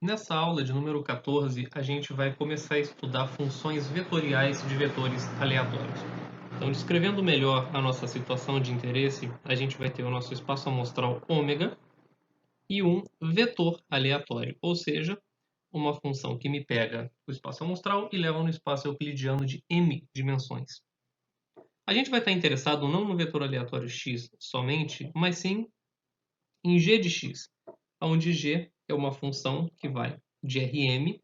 Nessa aula de número 14, a gente vai começar a estudar funções vetoriais de vetores aleatórios. Então, descrevendo melhor a nossa situação de interesse, a gente vai ter o nosso espaço amostral ômega e um vetor aleatório, ou seja, uma função que me pega o espaço amostral e leva no espaço euclidiano de m dimensões. A gente vai estar interessado não no vetor aleatório x somente, mas sim em g de x, onde g é uma função que vai de Rm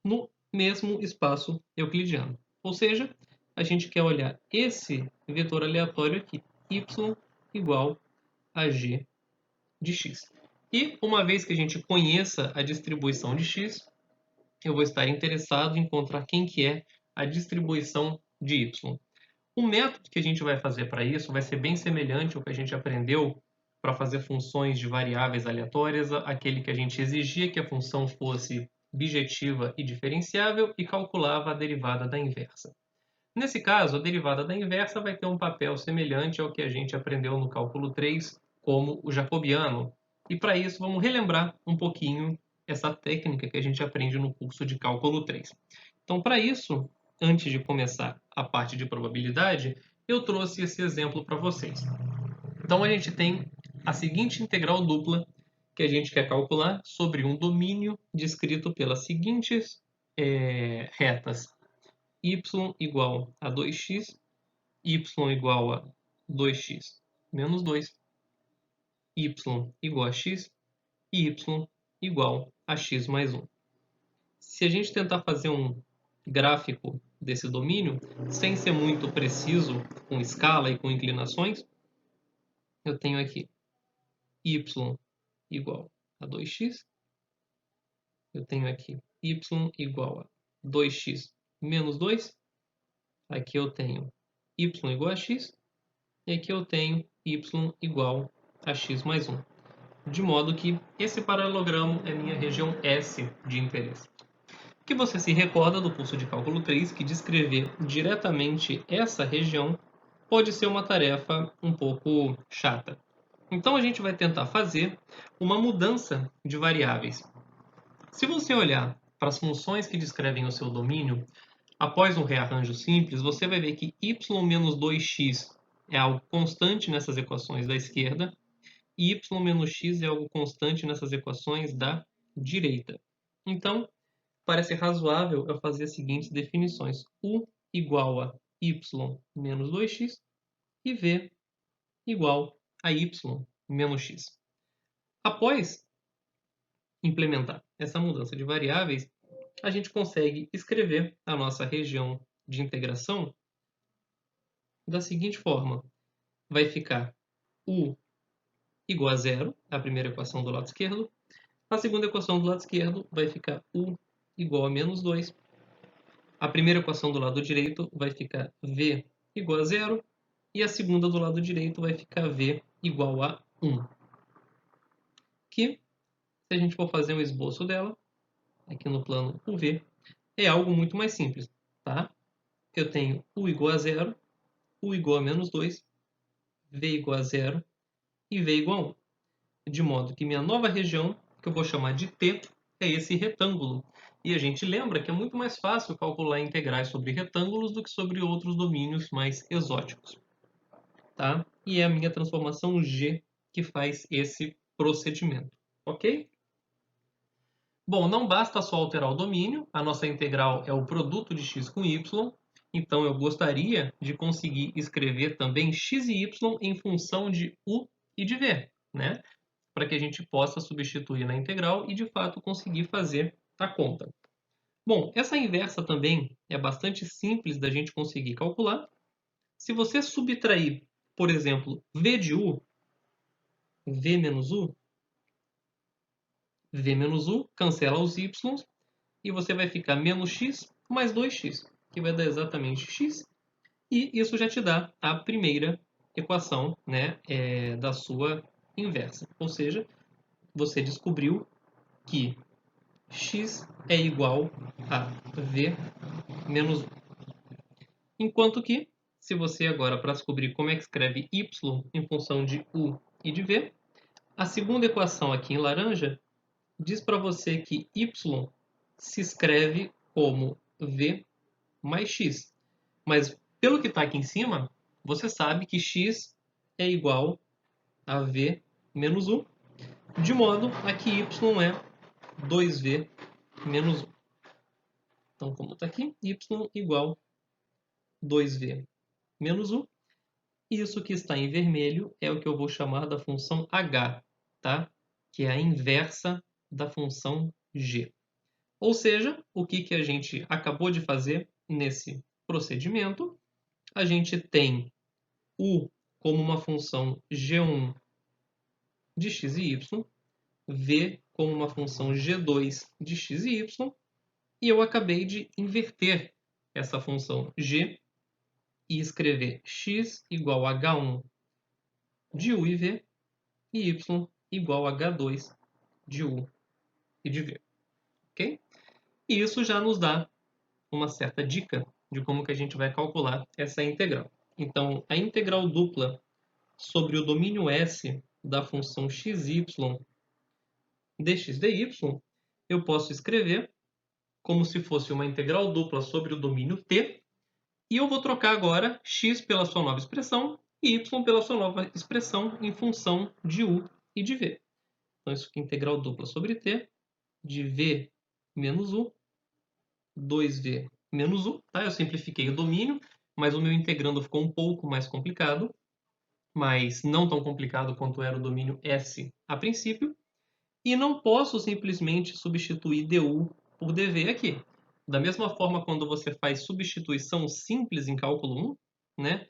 no mesmo espaço euclidiano. Ou seja, a gente quer olhar esse vetor aleatório aqui, y igual a g de x. E uma vez que a gente conheça a distribuição de x, eu vou estar interessado em encontrar quem que é a distribuição de y. O método que a gente vai fazer para isso vai ser bem semelhante ao que a gente aprendeu para fazer funções de variáveis aleatórias, aquele que a gente exigia que a função fosse bijetiva e diferenciável e calculava a derivada da inversa. Nesse caso, a derivada da inversa vai ter um papel semelhante ao que a gente aprendeu no cálculo 3, como o jacobiano. E para isso, vamos relembrar um pouquinho essa técnica que a gente aprende no curso de cálculo 3. Então, para isso, antes de começar a parte de probabilidade, eu trouxe esse exemplo para vocês. Então, a gente tem a seguinte integral dupla que a gente quer calcular sobre um domínio descrito pelas seguintes retas y igual a 2x, y igual a 2x menos 2, y igual a x e y igual a x mais 1. Se a gente tentar fazer um gráfico desse domínio, sem ser muito preciso com escala e com inclinações, eu tenho aqui y igual a 2x, eu tenho aqui y igual a 2x menos 2, aqui eu tenho y igual a x, e aqui eu tenho y igual a x mais 1. De modo que esse paralelogramo é minha região S de interesse. Que você se recorda do curso de cálculo 3 que descrever diretamente essa região pode ser uma tarefa um pouco chata. Então a gente vai tentar fazer uma mudança de variáveis. Se você olhar para as funções que descrevem o seu domínio, após um rearranjo simples, você vai ver que y menos 2x é algo constante nessas equações da esquerda e y menos x é algo constante nessas equações da direita. Então, parece razoável eu fazer as seguintes definições. U igual a y menos 2x e v igual a y menos x. Após implementar essa mudança de variáveis, a gente consegue escrever a nossa região de integração da seguinte forma. Vai ficar u igual a zero, a primeira equação do lado esquerdo. A segunda equação do lado esquerdo vai ficar u igual a menos 2. A primeira equação do lado direito vai ficar v igual a zero. E a segunda do lado direito vai ficar v igual a 1. Que, se a gente for fazer um esboço dela, aqui no plano UV, é algo muito mais simples, tá? Eu tenho u igual a zero, u igual a menos 2, v igual a zero e v igual a 1. De modo que minha nova região, que eu vou chamar de T, é esse retângulo. E a gente lembra que é muito mais fácil calcular integrais sobre retângulos do que sobre outros domínios mais exóticos. Tá? E é a minha transformação G que faz esse procedimento. Ok? Bom, não basta só alterar o domínio, a nossa integral é o produto de x com y, então eu gostaria de conseguir escrever também x e y em função de u e de v, né? Para que a gente possa substituir na integral e, de fato, conseguir fazer a conta. Bom, essa inversa também é bastante simples da gente conseguir calcular. Se você subtrair, por exemplo, v de u, v menos u, v menos u cancela os y e você vai ficar menos x mais 2x, que vai dar exatamente x. E isso já te dá a primeira equação, né, da sua inversa. Ou seja, você descobriu que x é igual a v menos 1. Enquanto que, se você agora, para descobrir como é que escreve y em função de u e de v, a segunda equação aqui em laranja diz para você que y se escreve como v mais x. Mas pelo que está aqui em cima, você sabe que x é igual a v menos 1, de modo a que y é 2v menos 1. Então, como está aqui, y igual a 2v menos 1. Isso que está em vermelho é o que eu vou chamar da função h, tá? Que é a inversa da função g. Ou seja, o que a gente acabou de fazer nesse procedimento? A gente tem u como uma função g1 de x e y, v como uma função g2 de x e y, e eu acabei de inverter essa função g e escrever x igual a h1 de u e v e y igual a h2 de u e de v. Ok? E isso já nos dá uma certa dica de como que a gente vai calcular essa integral. Então, a integral dupla sobre o domínio S da função xy dx dy, eu posso escrever como se fosse uma integral dupla sobre o domínio T, e eu vou trocar agora x pela sua nova expressão e y pela sua nova expressão em função de u e de v. Então, isso aqui é integral dupla sobre T de v menos u, 2v menos u. Tá? Eu simplifiquei o domínio, mas o meu integrando ficou um pouco mais complicado, mas não tão complicado quanto era o domínio S a princípio. E não posso simplesmente substituir du por dv aqui. Da mesma forma, quando você faz substituição simples em cálculo 1, né?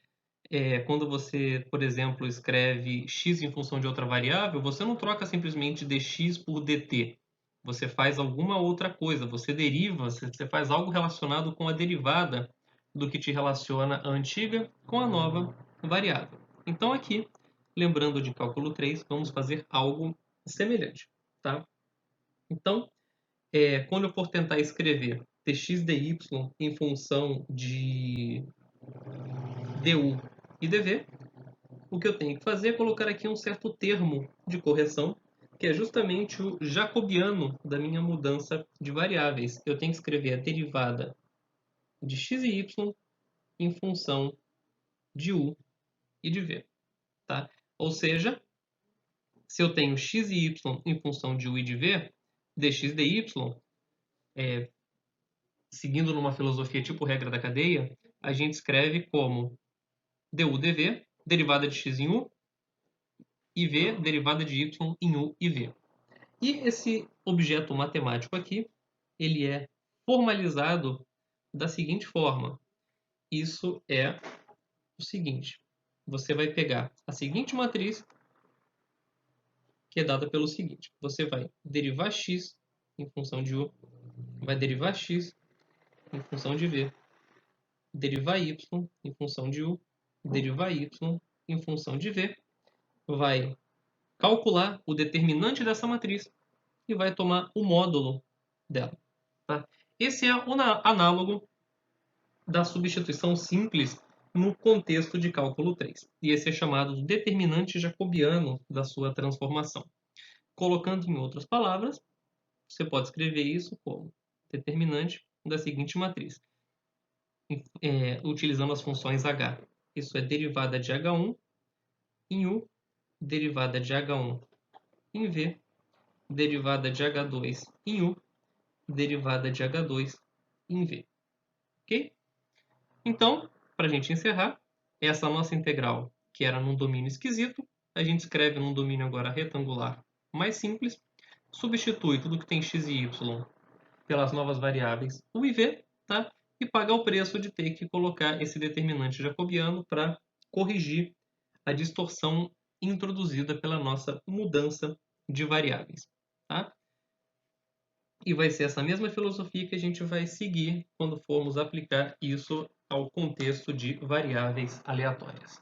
Quando você, por exemplo, escreve x em função de outra variável, você não troca simplesmente dx por dt. Você faz alguma outra coisa, você deriva, você faz algo relacionado com a derivada do que te relaciona a antiga com a nova variável. Então aqui, lembrando de cálculo 3, vamos fazer algo semelhante. Tá? Então, quando eu for tentar escrever dx dy em função de du e dv, o que eu tenho que fazer é colocar aqui um certo termo de correção, que é justamente o jacobiano da minha mudança de variáveis. Eu tenho que escrever a derivada de x e y em função de u e de v. Tá? Ou seja, se eu tenho x e y em função de u e de v, dx dy, seguindo numa filosofia tipo regra da cadeia, a gente escreve como du dv, derivada de x em u, e v, derivada de y em u e v. E esse objeto matemático aqui, ele é formalizado da seguinte forma. Isso é o seguinte. Você vai pegar a seguinte matriz, que é dada pelo seguinte. Você vai derivar x em função de u, vai derivar x em função de v, derivar y em função de u, derivar y em função de v, vai calcular o determinante dessa matriz e vai tomar o módulo dela. Tá? Esse é o análogo da substituição simples no contexto de cálculo 3. E esse é chamado de determinante jacobiano da sua transformação. Colocando em outras palavras, você pode escrever isso como determinante da seguinte matriz, utilizando as funções h. Isso é derivada de h1 em u, derivada de h1 em v, derivada de h2 em u, derivada de h2 em v. Ok? Então, para a gente encerrar, essa nossa integral, que era num domínio esquisito, a gente escreve num domínio agora retangular mais simples, substitui tudo que tem x e y pelas novas variáveis u e v, tá? E paga o preço de ter que colocar esse determinante jacobiano para corrigir a distorção introduzida pela nossa mudança de variáveis. Tá? E vai ser essa mesma filosofia que a gente vai seguir quando formos aplicar isso ao contexto de variáveis aleatórias.